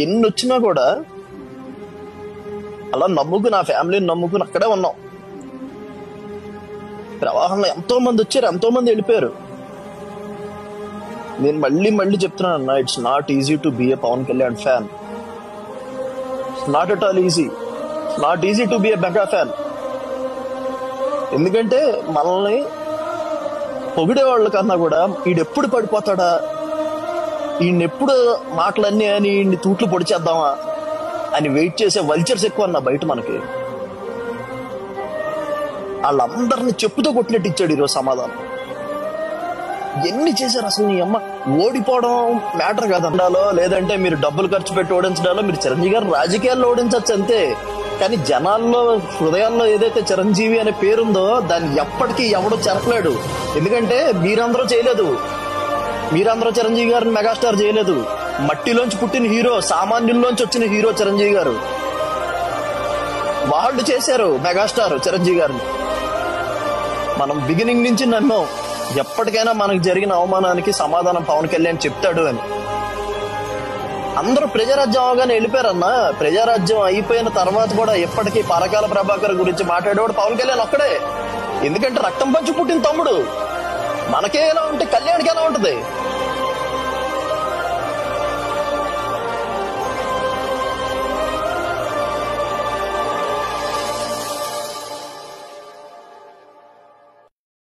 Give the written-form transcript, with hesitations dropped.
ఎన్ని వచ్చినా కూడా అలా నా ఫ్యామిలీని నమ్ముకుని అక్కడే ఉన్నాం. ప్రవాహంలో ఎంతో మంది వచ్చారు, ఎంతో మంది వెళ్ళిపోయారు. నేను మళ్ళీ చెప్తున్నాను అన్న, it's not easy to be a Pawan Kalyan fan. It's not at all easy. It's not easy to be a mega fan. ఎందుకంటే మనల్ని పొగిడేవాళ్ళ కన్నా కూడా ఈడెప్పుడు పడిపోతాడా, ఈయనెప్పుడు మాటలన్నీ అని ఈయన్ని తూట్లు పొడిచేద్దామా అని వెయిట్ చేసే వల్చర్స్ ఎక్కువ అన్న బయట మనకి. వాళ్ళందరినీ చెప్పుతో కొట్టినట్టు ఇచ్చాడు ఈరోజు సమాధానం. ఎన్ని చేశారు అసలు? నీ అమ్మ, ఓడిపోవడం మ్యాటర్ కాదండాలో, లేదంటే మీరు డబ్బులు ఖర్చు పెట్టి ఓడించడాలో. మీరు చిరంజీవి గారు రాజకీయాల్లో ఓడించవచ్చు అంతే, కానీ జనాల్లో హృదయాల్లో ఏదైతే చిరంజీవి అనే పేరుందో దాన్ని ఎప్పటికీ ఎవడో చెరపలేడు. ఎందుకంటే మీరందరూ చేయలేదు, మీరందరూ చిరంజీవి గారిని మెగాస్టార్ చేయలేదు. మట్టిలోంచి పుట్టిన హీరో, సామాన్యుల్లోంచి వచ్చిన హీరో చిరంజీవి గారు. వాళ్ళు చేశారు మెగాస్టార్ చిరంజీవి గారిని. మనం బిగినింగ్ నుంచి నమ్మాం ఎప్పటికైనా మనకు జరిగిన అవమానానికి సమాధానం పవన్ కళ్యాణ్ చెప్తాడు అని. అందరూ ప్రజారాజ్యం అవగానే వెళ్ళిపోయారన్నా. ప్రజారాజ్యం అయిపోయిన తర్వాత కూడా ఎప్పటికీ పరకాల ప్రభాకర్ గురించి మాట్లాడేవాడు పవన్ కళ్యాణ్ ఒక్కడే. ఎందుకంటే రక్తం పంచి పుట్టిన తమ్ముడు. మనకే ఎలా ఉంటే కళ్యాణ్కి ఎలా ఉంటది?